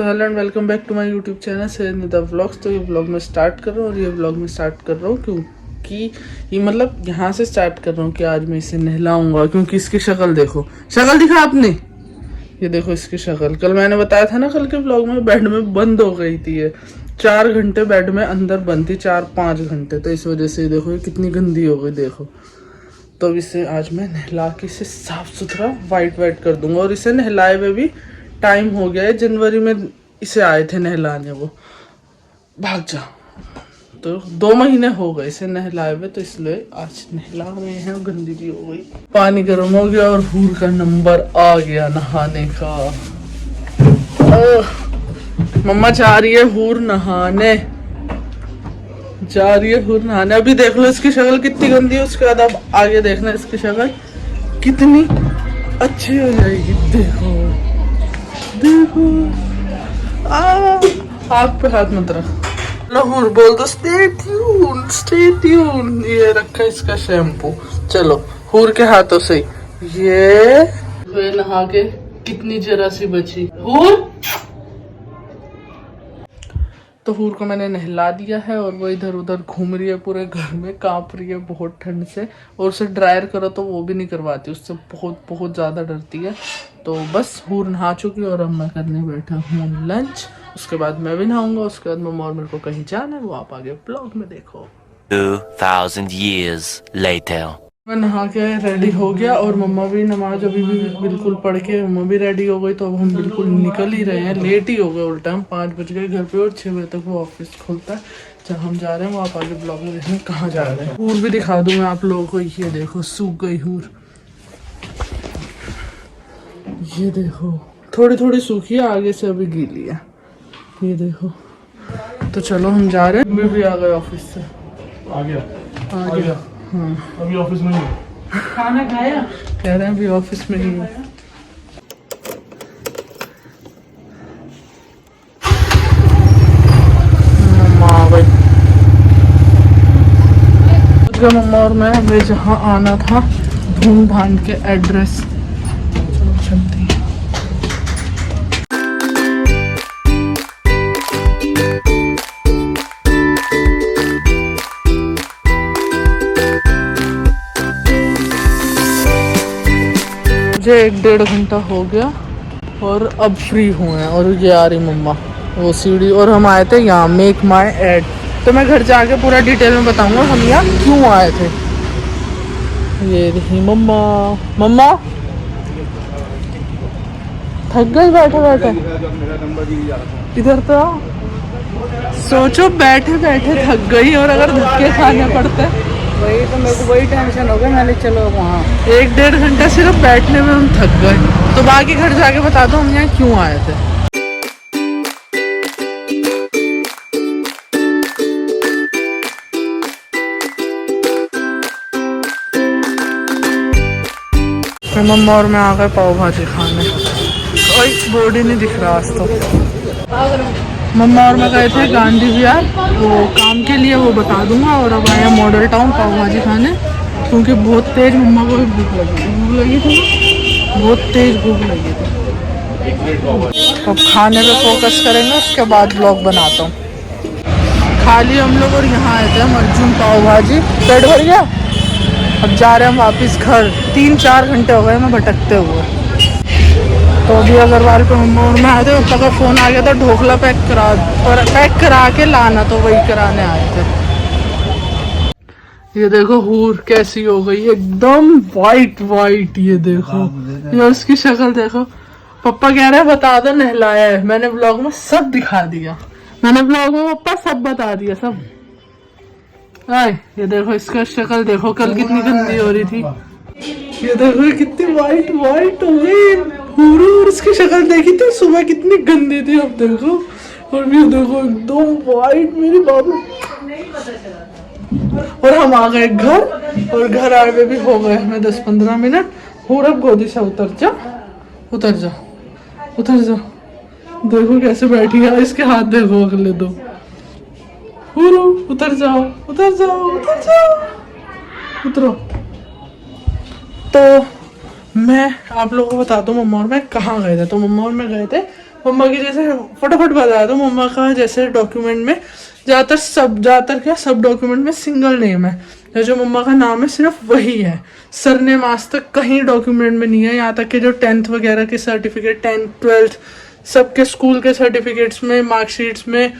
Hello and welcome back to my YouTube channel से Nida vlogs. तो ये व्लॉग में स्टार्ट कर रहा हूँ और ये व्लॉग में स्टार्ट कर रहा हूँ क्योंकि ये मतलब यहाँ से स्टार्ट कर रहा हूँ कि आज मैं इसे नहलाऊंगा क्योंकि इसकी शक्ल देखो। शक्ल दिखा आपने, ये देखो इसकी शक्ल। कल मैंने बताया था ना, कल के व्लॉग में बेड में बंद हो गई थी ये। 4 घंटे बेड में अंदर बंद थी, 4-5 घंटे। तो इस वजह से देखो ये कितनी गंदी हो गई देखो। तो अब इसे आज मैं नहला के इसे साफ सुथरा वाइट कर दूंगा। और इसे नहलाए हुए भी टाइम हो गया है, जनवरी में इसे आए थे नहलाने, वो भाग जा। तो 2 महीने हो गए इसे नहलाए हुए, तो इसलिए आज नहला रहे हैं। गंदी भी हो गई, पानी गर्म हो गया और हूर का नंबर आ गया नहाने का। मम्मा जा रही है हूर नहाने, जा रही है हूर नहाने। अभी देख लो इसकी शक्ल कितनी गंदी है, उसके बाद अब आगे देखना इसकी शक्ल कितनी अच्छी हो जाएगी। देखो देखो, आग पे हाथ मत रख। हूर बोल दो स्टे ट्यून स्टे ट्यून। ये रखा इसका शैम्पू। चलो हूर के हाथों से ये नहा के कितनी जरा सी बची हूर। तो हूर को मैंने नहला दिया है और वो इधर उधर घूम रही है, पूरे घर में कांप रही है बहुत ठंड से। और उसे ड्रायर करो तो वो भी नहीं करवाती, उससे बहुत ज़्यादा डरती है। तो बस हूर नहा चुकी और अब मैं करने बैठा हूँ लंच। उसके बाद मैं भी नहाऊंगा, उसके बाद मम्मा और मेरे को कहीं जाना है, वो आप आगे ब्लॉग में देखो। 2000 years later. मैं नहा के रेडी हो गया और मम्मा भी नमाज अभी भी बिल्कुल पढ़ के मम्मा भी रेडी हो गई। तो अब हम बिल्कुल निकल ही रहे हैं, लेट ही हो गए उल्टा। हम 5 बज गए घर पे और 6 बजे तक वो ऑफिस खुलता है। जब हम जा रहे हैं वो आप आगे ब्लॉग में देखें कहाँ जा रहे हैं। हूर भी दिखा दूँ मैं आप लोगों को। ये देखो सूख गई हूर, ये देखो थोड़ी थोड़ी सूखी है, आगे से अभी गीली है, ये देखो। तो चलो हम जा रहे हैं। भी आ गए ऑफिस से, आ गया। हाँ अभी ऑफिस में ही खाना खाया, कह रहे हैं अभी ऑफिस में ही है। मम्मा और मैं हमें जहाँ आना था ढूंढ ढांड के एड्रेस। चलो चलते हैं। मुझे 1-1.5 घंटा हो गया और अब फ्री हुए हैं। और ये आ रही मम्मा वो सीढ़ी। और हम आए थे यहाँ मेक माई एड। तो मैं घर जाके पूरा डिटेल में बताऊंगा हम यहाँ क्यों आए थे। ये देखिए मम्मा। मम्मा थक गई बैठे बैठे, इधर तो सोचो बैठे बैठे थक गई। और अगर धक्के खाने पड़ते, वही तो मेरे को वही टेंशन हो गया। मैंने चलो वहाँ 1-1.5 घंटा सिर्फ बैठने में हम थक गए। तो बाकी घर जाके बता दो हम यहाँ क्यों आए थे। मम्मा और मैं आ गए पाव भाजी खाने। कोई बोर्ड ही नहीं दिख रहा आज तो। मम्मा और मैं गए थे गांधी विहार वो काम के लिए, वो बता दूंगा। और अब आए मॉडल टाउन पाव भाजी खाने क्योंकि बहुत तेज मम्मा को भूख लगी थी, बहुत तेज भूख लगी थी। अब खाने पे फोकस करेंगे, उसके बाद ब्लॉग बनाता हूँ। खाली हम लोग और यहाँ आए थे हम अर्जुन पाव भाजी, पेट भर गया। अब जा रहे हैं हम वापस घर। 3-4 घंटे हो गए हमें भटकते हुए। तो अभी अग्रवाल पे मम्मा और मैं आए थे, पापा का फ़ोन आ गया था ढोकला पैक करा के लाना, तो वही कराने आए थे। ये देखो हूर कैसी हो गई, एकदम वाइट। ये देखो, ये उसकी शक्ल देखो। पापा कह रहे हैं बता दो नहलाया है। मैंने ब्लॉग में सब दिखा दिया, मैंने ब्लॉग में पापा सब बता दिया सब। आए ये देखो इसका शक्ल देखो, कल कितनी गंदी हो रही थी। ये देखो कितनी वाइट हो गई पूरी। और इसकी शक्ल देखी थी सुबह कितनी गंदी थी, अब देखो। और ये देखो एकदम वाइट मेरी बाबू। और हम आ गए घर, और घर आए हुए भी हो गए हमें 10-15 मिनट। और अब गोदी से उतर जा। देखो कैसे बैठी है, इसके हाथ देखो अगले 2। उतर जाओ। उतरो। तो मैं आप लोगों को बताता हूँ मम्मा और मैं कहाँ गए थे। तो मम्मा और मैं गए थे मम्मा की जैसे फटाफट बता दो, मम्मा का जैसे डॉक्यूमेंट में ज्यादातर क्या सब डॉक्यूमेंट में सिंगल नेम है, जो मम्मा का नाम है सिर्फ वही है, सरनेम आज तक कहीं डॉक्यूमेंट में नहीं है। यहाँ तक कि जो 10th वगैरह के सर्टिफिकेट, 10th 12th सबके स्कूल के सर्टिफिकेट्स में, मार्कशीट्स में,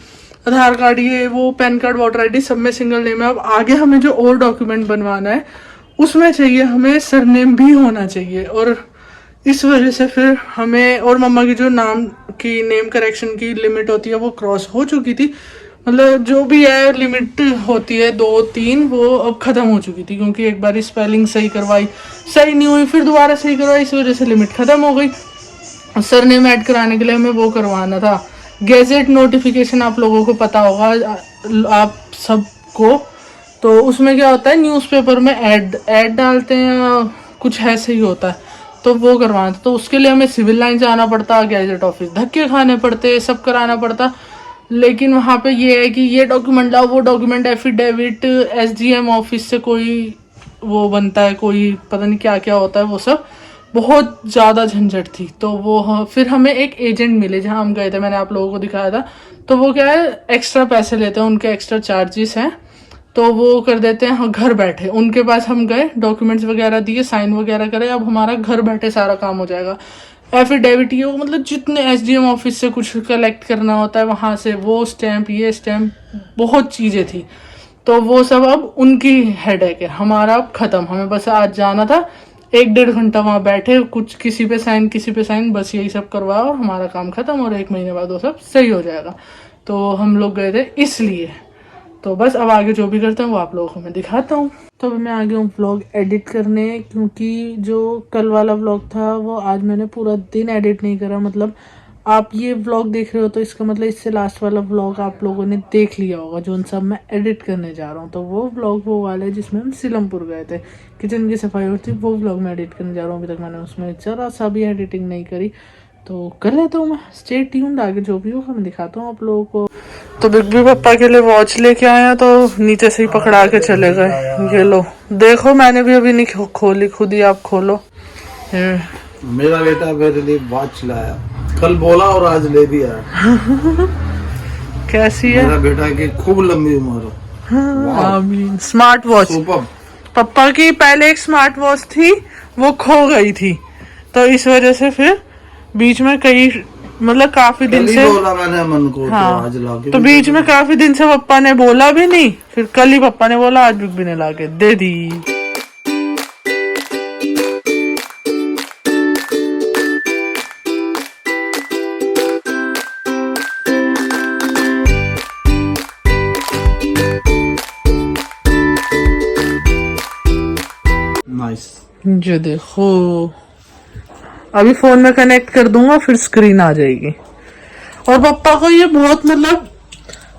आधार कार्ड, ये वो, पैन कार्ड, वोटर आईडी, सब में सिंगल नेम है। अब आगे हमें जो और डॉक्यूमेंट बनवाना है उसमें चाहिए हमें सरनेम भी होना चाहिए, और इस वजह से फिर हमें, और मम्मा की जो नाम की नेम करेक्शन की लिमिट होती है वो क्रॉस हो चुकी थी, मतलब जो भी है लिमिट होती है 2-3, वो अब खत्म हो चुकी थी, क्योंकि एक बार स्पेलिंग सही करवाई, सही नहीं हुई, फिर दोबारा सही करवाई, इस वजह से लिमिट खत्म हो गई। सरनेम ऐड कराने के लिए हमें वो करवाना था गैजेट नोटिफिकेशन, आप लोगों को पता होगा, आप सबको, तो उसमें क्या होता है न्यूज़पेपर में ऐड डालते हैं, कुछ ऐसे ही होता है, तो वो करवाना था। तो उसके लिए हमें सिविल लाइन जाना पड़ता, गैजेट ऑफिस धक्के खाने पड़ते, सब कराना पड़ता। लेकिन वहाँ पे ये है कि ये डॉक्यूमेंट लाओ, वो डॉक्यूमेंट, एफिडेविट, SGM ऑफिस से कोई वो बनता है, कोई पता नहीं क्या क्या होता है, वो सब बहुत ज़्यादा झंझट थी। तो वो फिर हमें एक एजेंट मिले जहाँ हम गए थे, मैंने आप लोगों को दिखाया था। तो वो क्या है, एक्स्ट्रा पैसे लेते हैं, उनके एक्स्ट्रा चार्जेस हैं, तो वो कर देते हैं। हाँ, घर बैठे उनके पास हम गए, डॉक्यूमेंट्स वगैरह दिए, साइन वगैरह करे, अब हमारा घर बैठे सारा काम हो जाएगा। एफिडेविट ये मतलब जितने SDM ऑफिस से कुछ कलेक्ट करना होता है वहाँ से, वो स्टैम्प, ये स्टैम्प, बहुत चीज़ें थी, तो वो सब अब उनकी हेडेक है, हमारा अब ख़त्म। हमें बस आज जाना था, 1-1.5 घंटा वहाँ बैठे, कुछ किसी पे साइन, बस यही सब करवाओ और हमारा काम ख़त्म, और 1 महीने बाद वो सब सही हो जाएगा। तो हम लोग गए थे इसलिए। तो बस अब आगे जो भी करते हैं वो आप लोगों को मैं दिखाता हूँ। तो अभी मैं आ गया हूँ व्लॉग एडिट करने, क्योंकि जो कल वाला व्लॉग था वो आज मैंने पूरा दिन एडिट नहीं करा। मतलब आप ये व्लॉग देख रहे हो तो इसका मतलब इससे लास्ट वाला व्लॉग आप लोगों ने देख लिया होगा, जो सब मैं एडिट करने जा रहा हूँ। तो वो व्लॉग वो वाला है जिसमें हम सीलमपुर गए थे, किचन की सफाई होती, वो व्लॉग मैं एडिट करने जा रहा हूँ। अभी तक मैंने उसमें जरा सा भी एडिटिंग नहीं करी, तो कर लेता हूँ मैं। स्टे ट्यून्ड, आगे जो भी होगा मैं दिखाता हूँ आप लोगों को। तो बिग बी पापा के लिए वॉच लेके आए हैं, तो नीचे से ही पकड़ा के चले गए। ये लो देखो, मैंने भी अभी नहीं खोली, खुद ही आप खोलो। मेरा बेटा मेरे लिए वॉच लाया, कल बोला और आज ले दिया। कैसी है? मेरा बेटा की खूब लंबी उम्र हो। आमीन। Smart watch, super. पापा की पहले एक स्मार्ट वॉच थी, वो खो गई थी, तो इस वजह से फिर बीच में कई, मतलब काफी दिन से बोला मैंने मन को, हाँ, तो आज ला के तो बीच में काफी दिन से पापा ने बोला भी नहीं, फिर कल ही पापा ने बोला, आज बिग बी ने ला के दे दी। नाइस। ये देखो, अभी फोन में कनेक्ट कर दूंगा, फिर स्क्रीन आ जाएगी। और पापा को ये बहुत, मतलब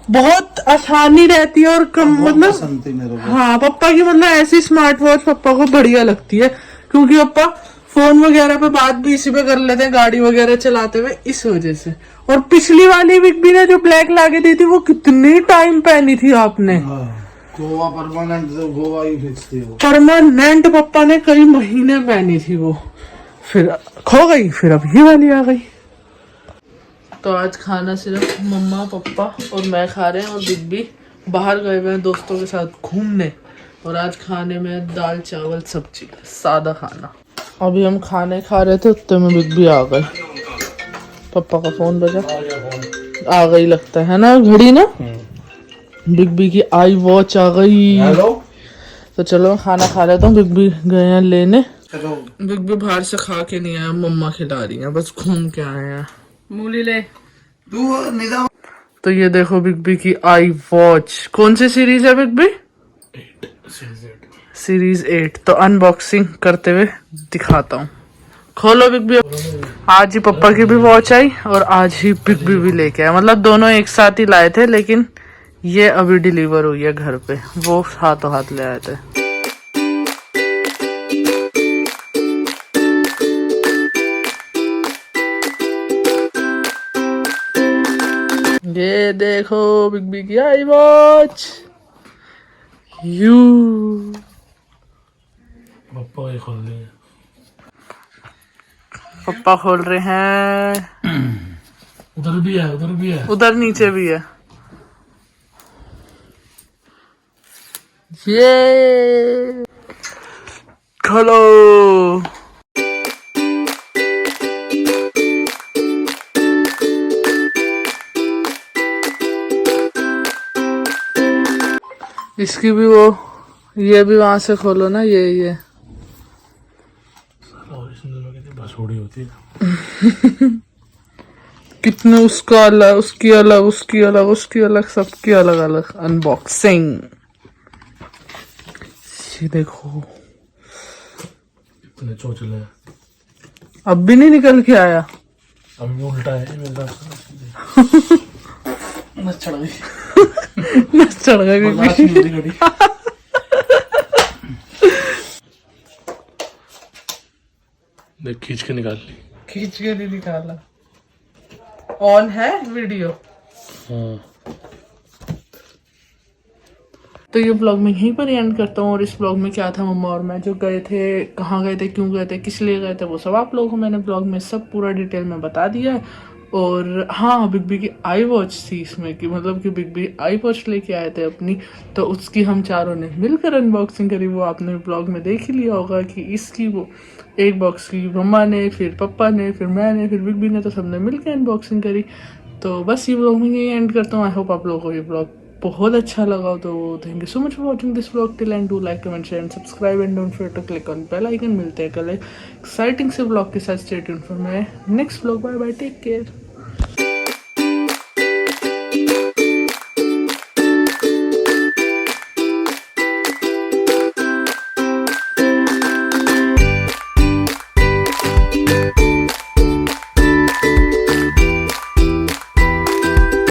बहुत आसानी रहती है, और कम, मतलब पसंद थी मेरे को। हाँ, पापा की मतलब ऐसी स्मार्ट वॉच पापा को बढ़िया लगती है, क्योंकि पापा फोन वगैरह पे बात भी इसी पे कर लेते हैं, गाड़ी वगैरह चलाते हुए, इस वजह से। और पिछली वाली बिग बी ने जो ब्लैक लाके दी थी, वो कितनी टाइम पहनी थी आपने? गोवा परमानेंट, तो गोवा ही फिक्स थी वो। परमानेंट पापा ने कई महीने पहनी थी वो, फिर खो गई, फिर अब ये वाली आ गई। तो आज खाना सिर्फ मम्मा, पापा और मैं खा रहे हैं, और बिग बी बाहर गए हुए हैं दोस्तों के साथ घूमने। और आज खाने में दाल चावल सब्जी, सादा खाना। अभी हम खाने खा रहे थे, उतने में बिग बी आ गए। पापा का फोन बजा, आ गई लगता है ना घड़ी ना, बिग बी की आई वॉच आ गई। हेलो। तो चलो खाना खा लेता हूँ, बिग बी गए हैं लेने। बिग बी बाहर से खा के नहीं आया, मम्मा खिला रही हैं, बस घूम के आए हैं। मूली ले। तो ये देखो बिग बी की आई वॉच। कौन सी सीरीज है बिग बी? सीरीज 8। तो अनबॉक्सिंग करते हुए दिखाता हूँ। खोलो बिग बी। आज ही पापा की भी वॉच आई, और आज ही बिग बी भी लेके आया, मतलब दोनों एक साथ ही लाए थे, लेकिन ये अभी डिलीवर हुई है घर पे, वो हाथों हाथ ले आए थे। ये देखो बिग बी की आई वॉच। यू पापा खोल दिए। पापा खोल रहे हैं। उधर भी है, उधर भी है। उधर नीचे भी है। ये खलो। इसकी भी वो, ये भी वहां से खोलो ना, ये भसोड़ी होती है। कितने उसका अलग, उसकी अलग, उसकी अलग, उसकी अलग, सबकी अलग अलग अनबॉक्सिंग। ये देखो, इतने चोचले। अब भी नहीं निकल के आया। अभी भी उल्टा है मेरा। नस चढ़ गई। नस चढ़ गई बर्दाश्त नहीं हो रही घड़ी। देख खींच के निकाल ली। खींच के नहीं निकाला। ऑन है वीडियो। हाँ। तो ये ब्लॉग मैं यहीं पर एंड करता हूँ। और इस ब्लॉग में क्या था, मम्मा और मैं जो गए थे, कहाँ गए थे, क्यों गए थे, किस लिए गए थे, वो सब आप लोगों को मैंने ब्लॉग में सब पूरा डिटेल में बता दिया है। और हाँ, बिग बी की आई वॉच थी इसमें, कि मतलब कि बिग बी आई वॉच लेके आए थे अपनी, तो उसकी हम चारों ने मिलकर अनबॉक्सिंग करी। वो आपने ब्लॉग में देख ही लिया होगा कि इसकी वो एक बॉक्स की मम्मा ने, फिर पापा ने, फिर मैंने, फिर बिग बी ने, तो सबने मिलकर अनबॉक्सिंग करी। तो बस ये ब्लॉग में यही एंड करता हूँ। आई होप आप लोगों को ये ब्लॉग बहुत अच्छा लगा। तो thank you so much for watching this blog till end. Do like, comment, share and subscribe and don't forget to click on bell icon. मिलते हैं कल एक्साइटिंग से ब्लॉग के साथ। Stay tuned for my next blog. Bye bye, take care.